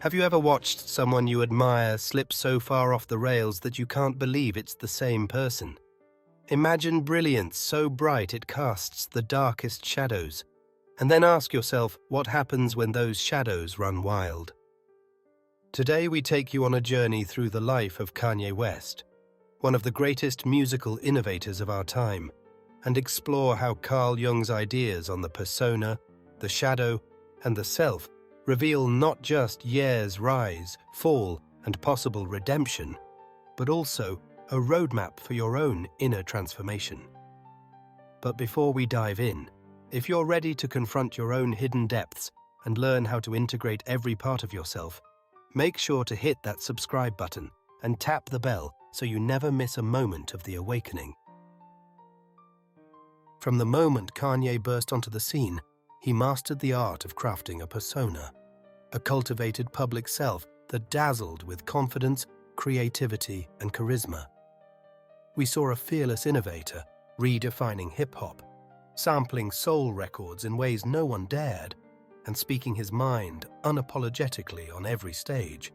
Have you ever watched someone you admire slip so far off the rails that you can't believe it's the same person? Imagine brilliance so bright it casts the darkest shadows, and then ask yourself what happens when those shadows run wild. Today we take you on a journey through the life of Kanye West, one of the greatest musical innovators of our time, and explore how Carl Jung's ideas on the persona, the shadow, and the self reveal not just Ye's rise, fall, and possible redemption, but also a roadmap for your own inner transformation. But before we dive in, if you're ready to confront your own hidden depths and learn how to integrate every part of yourself, make sure to hit that subscribe button and tap the bell so you never miss a moment of the awakening. From the moment Kanye burst onto the scene, he mastered the art of crafting a persona, a cultivated public self that dazzled with confidence, creativity, and charisma. We saw a fearless innovator, redefining hip-hop, sampling soul records in ways no one dared, and speaking his mind unapologetically on every stage.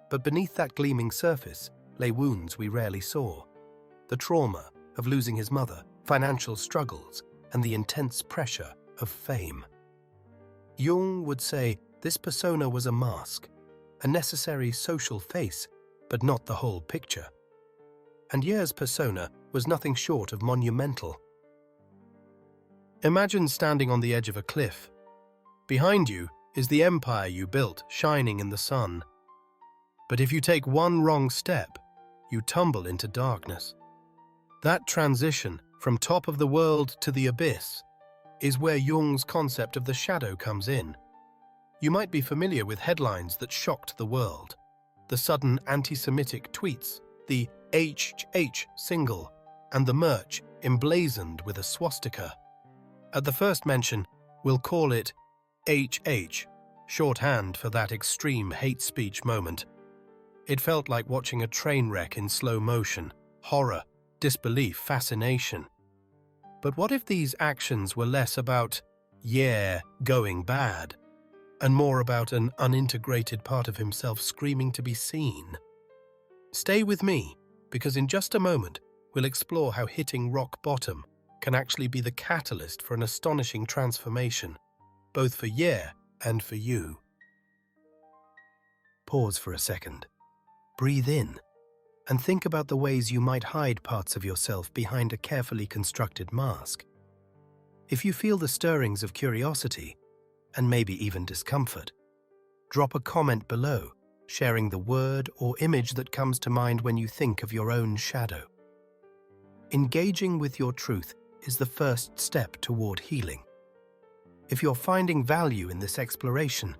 But beneath that gleaming surface lay wounds we rarely saw: the trauma of losing his mother, financial struggles, and the intense pressure of fame. Jung would say this persona was a mask, a necessary social face, but not the whole picture. And Ye's persona was nothing short of monumental. Imagine standing on the edge of a cliff. Behind you is the empire you built, shining in the sun. But if you take one wrong step, you tumble into darkness. That transition from top of the world to the abyss is where Jung's concept of the shadow comes in. You might be familiar with headlines that shocked the world: the sudden anti-Semitic tweets, the HH single, and the merch emblazoned with a swastika. At the first mention, we'll call it HH, shorthand for that extreme hate speech moment. It felt like watching a train wreck in slow motion: horror, disbelief, fascination. But what if these actions were less about Ye going bad, and more about an unintegrated part of himself screaming to be seen? Stay with me, because in just a moment we'll explore how hitting rock bottom can actually be the catalyst for an astonishing transformation, both for Ye and for you. Pause for a second. Breathe in, and think about the ways you might hide parts of yourself behind a carefully constructed mask. If you feel the stirrings of curiosity, and maybe even discomfort, drop a comment below, sharing the word or image that comes to mind when you think of your own shadow. Engaging with your truth is the first step toward healing. If you're finding value in this exploration,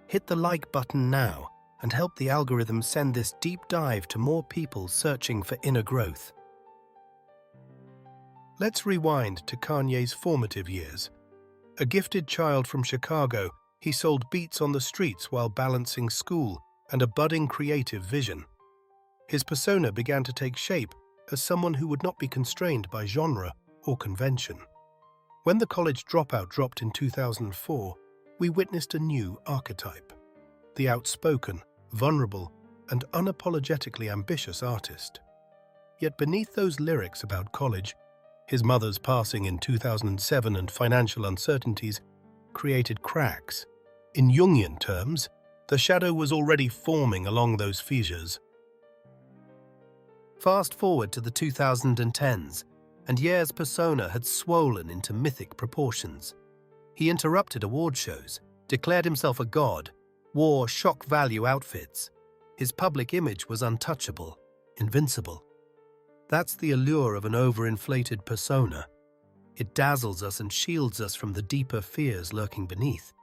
hit the like button now and help the algorithm send this deep dive to more people searching for inner growth. Let's rewind to Kanye's formative years. A gifted child from Chicago, he sold beats on the streets while balancing school and a budding creative vision. His persona began to take shape as someone who would not be constrained by genre or convention. When the college dropout dropped in 2004, we witnessed a new archetype: the outspoken, vulnerable, and unapologetically ambitious artist. Yet beneath those lyrics about college, his mother's passing in 2007 and financial uncertainties created cracks. In Jungian terms, the shadow was already forming along those fissures. Fast forward to the 2010s, and Ye's persona had swollen into mythic proportions. He interrupted award shows, declared himself a god, wore shock-value outfits. His public image was untouchable, invincible. That's the allure of an overinflated persona. It dazzles us and shields us from the deeper fears lurking beneath.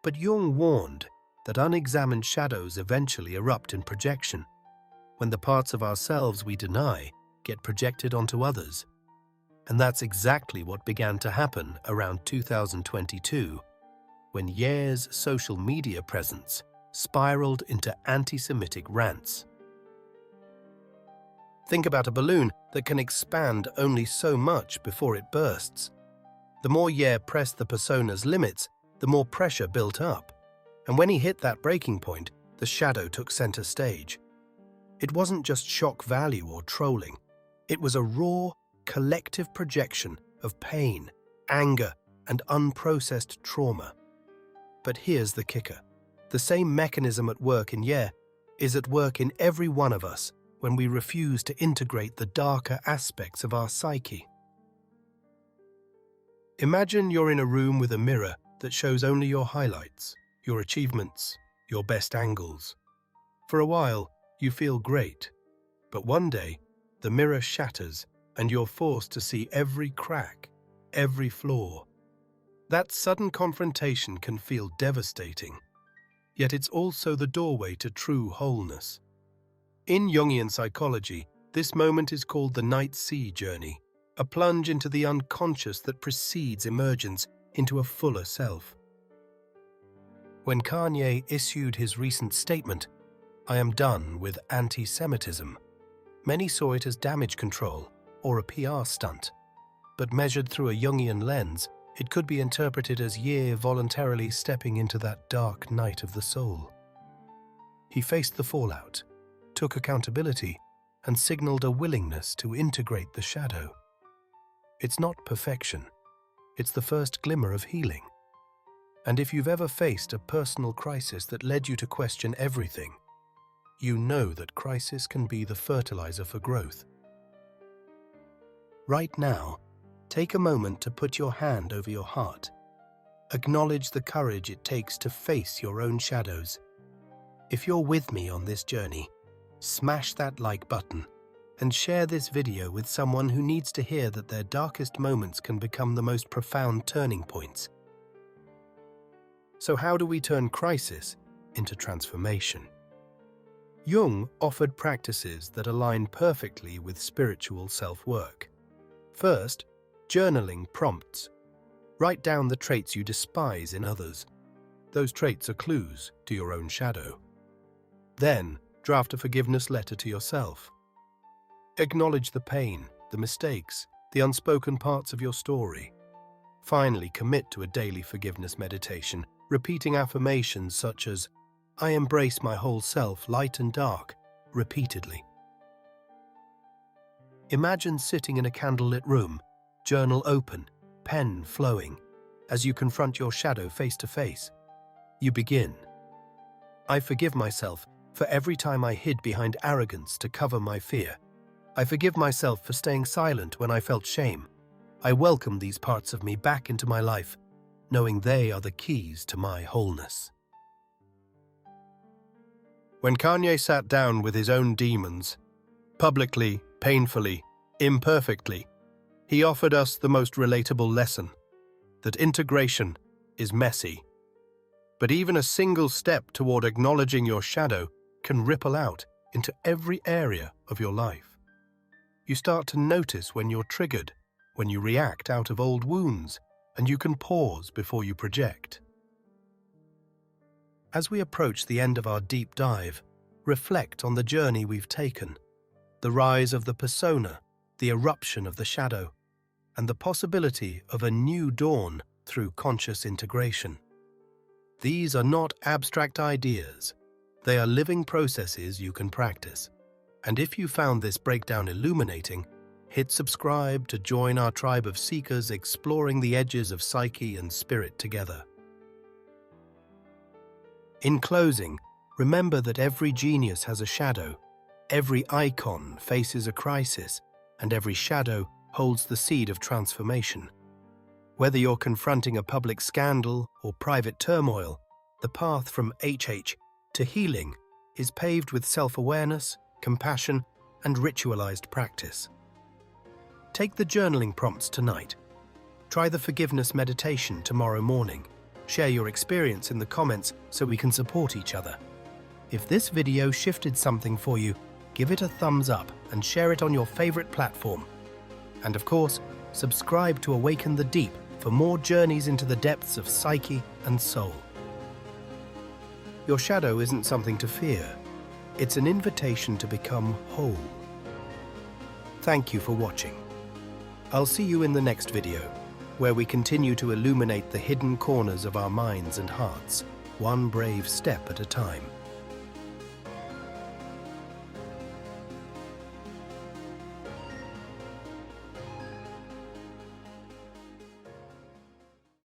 But Jung warned that unexamined shadows eventually erupt in projection, when the parts of ourselves we deny get projected onto others. And that's exactly what began to happen around 2022, when Ye's social media presence spiraled into anti-Semitic rants. Think about a balloon that can expand only so much before it bursts. The more Ye pressed the persona's limits, the more pressure built up. And when he hit that breaking point, the shadow took center stage. It wasn't just shock value or trolling. It was a raw, collective projection of pain, anger, and unprocessed trauma. But here's the kicker. The same mechanism at work in Ye is at work in every one of us when we refuse to integrate the darker aspects of our psyche. Imagine you're in a room with a mirror that shows only your highlights, your achievements, your best angles. For a while, you feel great, but one day, the mirror shatters and you're forced to see every crack, every flaw. That sudden confrontation can feel devastating, yet it's also the doorway to true wholeness. In Jungian psychology, this moment is called the night sea journey, a plunge into the unconscious that precedes emergence into a fuller self. When Kanye issued his recent statement, "I am done with anti-Semitism," many saw it as damage control or a PR stunt, but measured through a Jungian lens, it could be interpreted as Ye voluntarily stepping into that dark night of the soul. He faced the fallout, took accountability, and signaled a willingness to integrate the shadow. It's not perfection. It's the first glimmer of healing. And if you've ever faced a personal crisis that led you to question everything, you know that crisis can be the fertilizer for growth. Right now, take a moment to put your hand over your heart. Acknowledge the courage it takes to face your own shadows. If you're with me on this journey, smash that like button and share this video with someone who needs to hear that their darkest moments can become the most profound turning points. So how do we turn crisis into transformation? Jung offered practices that align perfectly with spiritual self-work. First, journaling prompts. Write down the traits you despise in others. Those traits are clues to your own shadow. Then, draft a forgiveness letter to yourself. Acknowledge the pain, the mistakes, the unspoken parts of your story. Finally, commit to a daily forgiveness meditation, repeating affirmations such as, "I embrace my whole self, light and dark," repeatedly. Imagine sitting in a candlelit room, journal open, pen flowing, as you confront your shadow face to face. You begin. "I forgive myself for every time I hid behind arrogance to cover my fear. I forgive myself for staying silent when I felt shame. I welcome these parts of me back into my life, knowing they are the keys to my wholeness." When Kanye sat down with his own demons, publicly, painfully, imperfectly, he offered us the most relatable lesson, that integration is messy. But even a single step toward acknowledging your shadow can ripple out into every area of your life. You start to notice when you're triggered, when you react out of old wounds, and you can pause before you project. As we approach the end of our deep dive, reflect on the journey we've taken, the rise of the persona, the eruption of the shadow, and the possibility of a new dawn through conscious integration. These are not abstract ideas. They are living processes you can practice. And if you found this breakdown illuminating, hit subscribe to join our tribe of seekers exploring the edges of psyche and spirit together. In closing, remember that every genius has a shadow, every icon faces a crisis, and every shadow holds the seed of transformation. Whether you're confronting a public scandal or private turmoil, the path from HH to healing is paved with self-awareness, compassion, and ritualized practice. Take the journaling prompts tonight. Try the forgiveness meditation tomorrow morning. Share your experience in the comments so we can support each other. If this video shifted something for you, give it a thumbs up and share it on your favorite platform. And of course, subscribe to Awaken the Deep for more journeys into the depths of psyche and soul. Your shadow isn't something to fear. It's an invitation to become whole. Thank you for watching. I'll see you in the next video, where we continue to illuminate the hidden corners of our minds and hearts. one brave step at a time.